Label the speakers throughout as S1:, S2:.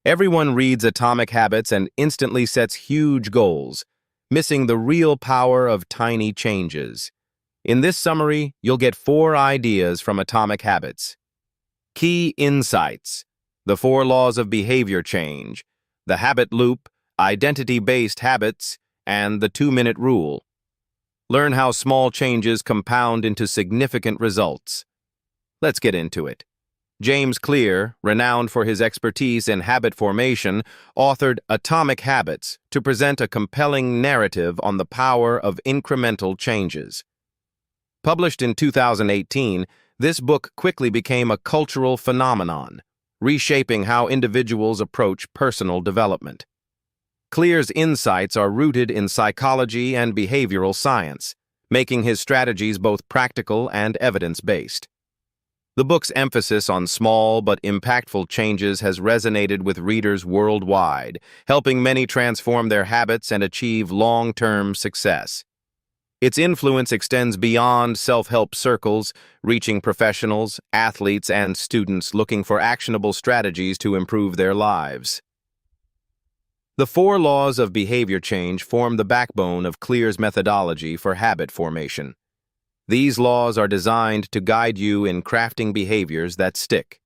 S1: Everyone reads Atomic Habits and instantly sets huge goals, missing the real power of tiny changes. In this summary, you'll get 4 ideas from Atomic Habits. Key insights: the 4 laws of behavior change, the habit loop, identity-based habits, and the 2-minute rule. Learn how small changes compound into significant results. Let's get into it. James Clear, renowned for his expertise in habit formation, authored Atomic Habits to present a compelling narrative on the power of incremental changes. Published in 2018, this book quickly became a cultural phenomenon, reshaping how individuals approach personal development. Clear's insights are rooted in psychology and behavioral science, making his strategies both practical and evidence-based. The book's emphasis on small but impactful changes has resonated with readers worldwide, helping many transform their habits and achieve long-term success. Its influence extends beyond self-help circles, reaching professionals, athletes, and students looking for actionable strategies to improve their lives. The 4 laws of behavior change form the backbone of Clear's methodology for habit formation. These laws are designed to guide you in crafting behaviors that stick.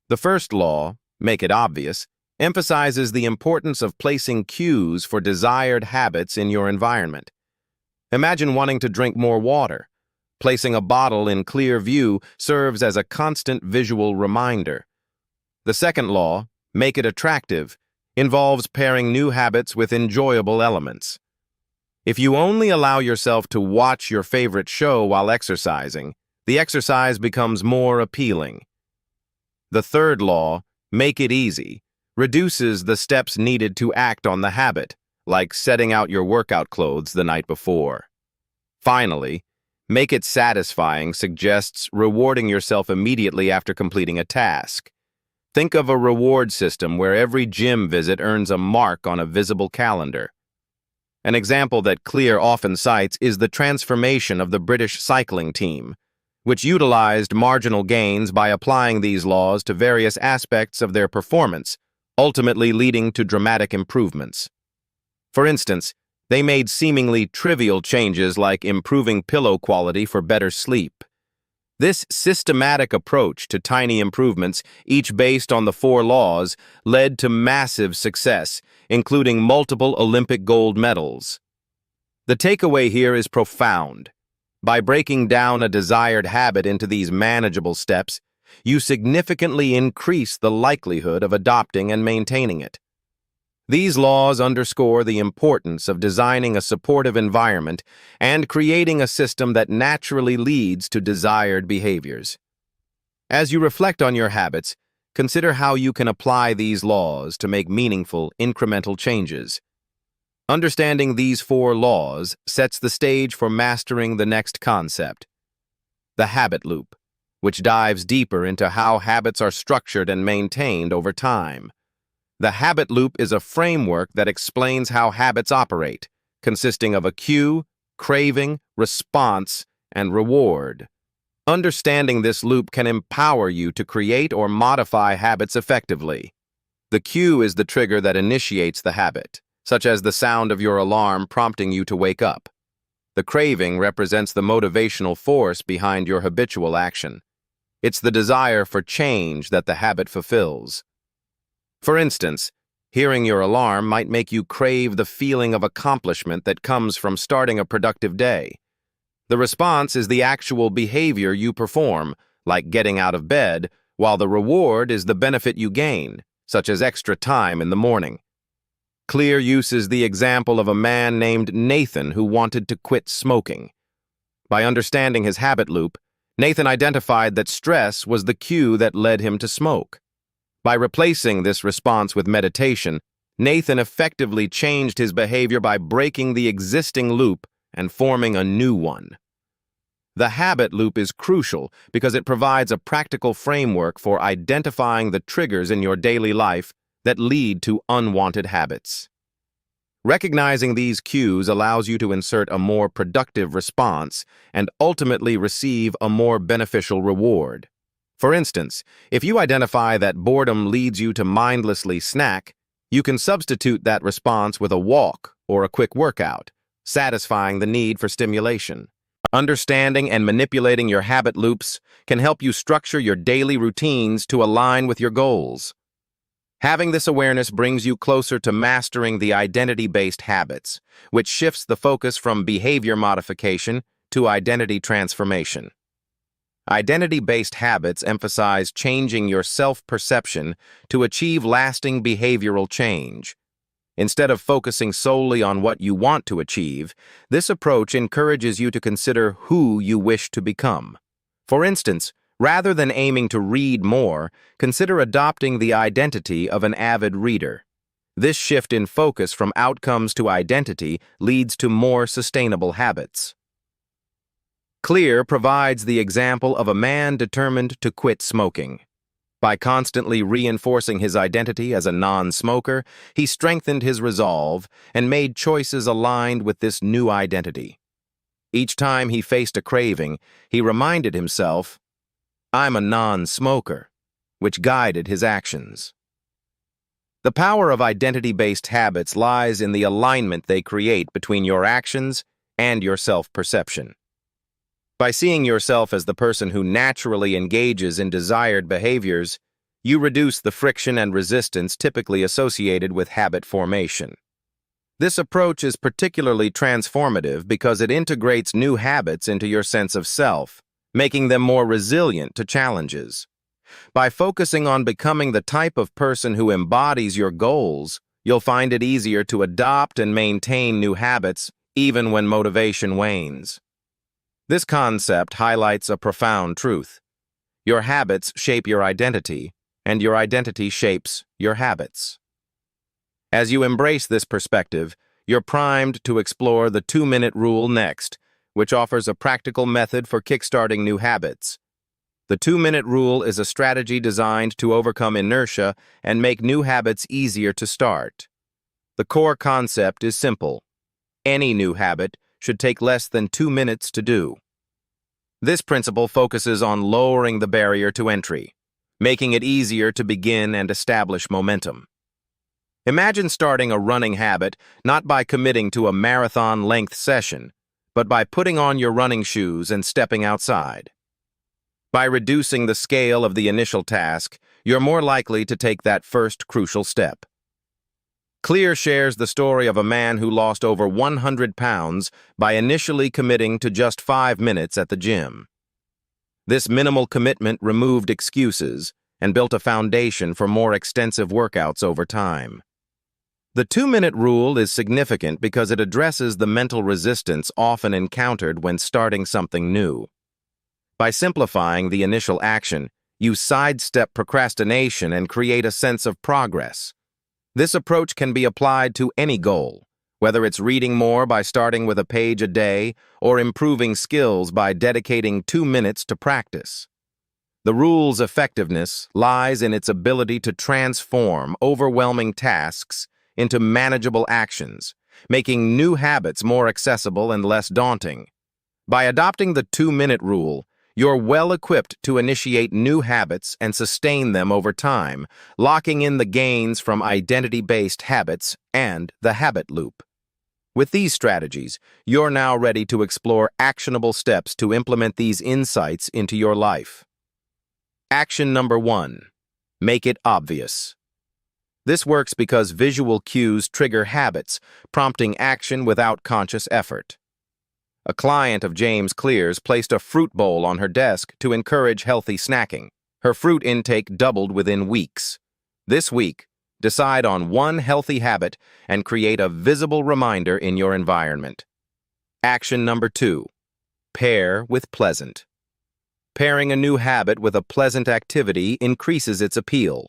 S1: The first law, make it obvious, emphasizes the importance of placing cues for desired habits in your environment. Imagine wanting to drink more water. Placing a bottle in clear view serves as a constant visual reminder. The second law, make it attractive, involves pairing new habits with enjoyable elements. If you only allow yourself to watch your favorite show while exercising, the exercise becomes more appealing. The third law, make it easy, reduces the steps needed to act on the habit, like setting out your workout clothes the night before. Finally, make it satisfying suggests rewarding yourself immediately after completing a task. Think of a reward system where every gym visit earns a mark on a visible calendar. An example that Clear often cites is the transformation of the British cycling team, which utilized marginal gains by applying these laws to various aspects of their performance, ultimately leading to dramatic improvements. For instance, they made seemingly trivial changes like improving pillow quality for better sleep. This systematic approach to tiny improvements, each based on the 4 laws, led to massive success, including multiple Olympic gold medals. The takeaway here is profound. By breaking down a desired habit into these manageable steps, you significantly increase the likelihood of adopting and maintaining it. These laws underscore the importance of designing a supportive environment and creating a system that naturally leads to desired behaviors. As you reflect on your habits, consider how you can apply these laws to make meaningful, incremental changes. Understanding these 4 laws sets the stage for mastering the next concept, the habit loop, which dives deeper into how habits are structured and maintained over time. The habit loop is a framework that explains how habits operate, consisting of a cue, craving, response, and reward. Understanding this loop can empower you to create or modify habits effectively. The cue is the trigger that initiates the habit, such as the sound of your alarm prompting you to wake up. The craving represents the motivational force behind your habitual action. It's the desire for change that the habit fulfills. For instance, hearing your alarm might make you crave the feeling of accomplishment that comes from starting a productive day. The response is the actual behavior you perform, like getting out of bed, while the reward is the benefit you gain, such as extra time in the morning. Clear uses the example of a man named Nathan who wanted to quit smoking. By understanding his habit loop, Nathan identified that stress was the cue that led him to smoke. By replacing this response with meditation, Nathan effectively changed his behavior by breaking the existing loop and forming a new one. The habit loop is crucial because it provides a practical framework for identifying the triggers in your daily life that lead to unwanted habits. Recognizing these cues allows you to insert a more productive response and ultimately receive a more beneficial reward. For instance, if you identify that boredom leads you to mindlessly snack, you can substitute that response with a walk or a quick workout, satisfying the need for stimulation. Understanding and manipulating your habit loops can help you structure your daily routines to align with your goals. Having this awareness brings you closer to mastering the identity-based habits, which shifts the focus from behavior modification to identity transformation. Identity-based habits emphasize changing your self-perception to achieve lasting behavioral change. Instead of focusing solely on what you want to achieve, this approach encourages you to consider who you wish to become. For instance, rather than aiming to read more, consider adopting the identity of an avid reader. This shift in focus from outcomes to identity leads to more sustainable habits. Clear provides the example of a man determined to quit smoking. By constantly reinforcing his identity as a non-smoker, he strengthened his resolve and made choices aligned with this new identity. Each time he faced a craving, he reminded himself, "I'm a non-smoker," which guided his actions. The power of identity-based habits lies in the alignment they create between your actions and your self-perception. By seeing yourself as the person who naturally engages in desired behaviors, you reduce the friction and resistance typically associated with habit formation. This approach is particularly transformative because it integrates new habits into your sense of self, making them more resilient to challenges. By focusing on becoming the type of person who embodies your goals, you'll find it easier to adopt and maintain new habits even when motivation wanes. This concept highlights a profound truth. Your habits shape your identity, and your identity shapes your habits. As you embrace this perspective, you're primed to explore the 2-minute rule next, which offers a practical method for kickstarting new habits. The 2-minute rule is a strategy designed to overcome inertia and make new habits easier to start. The core concept is simple. Any new habit should take less than 2 minutes to do. This principle focuses on lowering the barrier to entry, making it easier to begin and establish momentum. Imagine starting a running habit not by committing to a marathon-length session, but by putting on your running shoes and stepping outside. By reducing the scale of the initial task, you're more likely to take that first crucial step. Clear shares the story of a man who lost over 100 pounds by initially committing to just 5 minutes at the gym. This minimal commitment removed excuses and built a foundation for more extensive workouts over time. The 2-minute rule is significant because it addresses the mental resistance often encountered when starting something new. By simplifying the initial action, you sidestep procrastination and create a sense of progress. This approach can be applied to any goal, whether it's reading more by starting with a page a day or improving skills by dedicating 2 minutes to practice. The rule's effectiveness lies in its ability to transform overwhelming tasks into manageable actions, making new habits more accessible and less daunting. By adopting the 2-minute rule, you're well-equipped to initiate new habits and sustain them over time, locking in the gains from identity-based habits and the habit loop. With these strategies, you're now ready to explore actionable steps to implement these insights into your life. Action number 1. Make it obvious. This works because visual cues trigger habits, prompting action without conscious effort. A client of James Clear's placed a fruit bowl on her desk to encourage healthy snacking. Her fruit intake doubled within weeks. This week, decide on one healthy habit and create a visible reminder in your environment. Action number 2. Pair with pleasant. Pairing a new habit with a pleasant activity increases its appeal.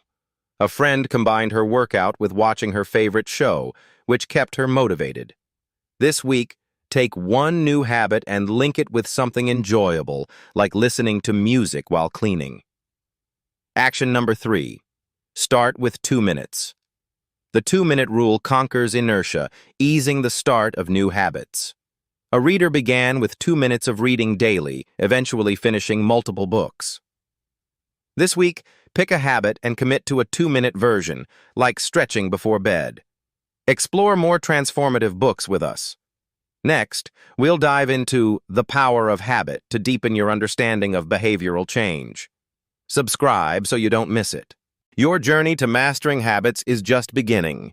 S1: A friend combined her workout with watching her favorite show, which kept her motivated. This week, take one new habit and link it with something enjoyable, like listening to music while cleaning. Action number 3. Start with 2 minutes. The 2-minute rule conquers inertia, easing the start of new habits. A reader began with 2 minutes of reading daily, eventually finishing multiple books. This week, pick a habit and commit to a 2-minute version, like stretching before bed. Explore more transformative books with us. Next, we'll dive into The Power of Habit to deepen your understanding of behavioral change. Subscribe so you don't miss it. Your journey to mastering habits is just beginning.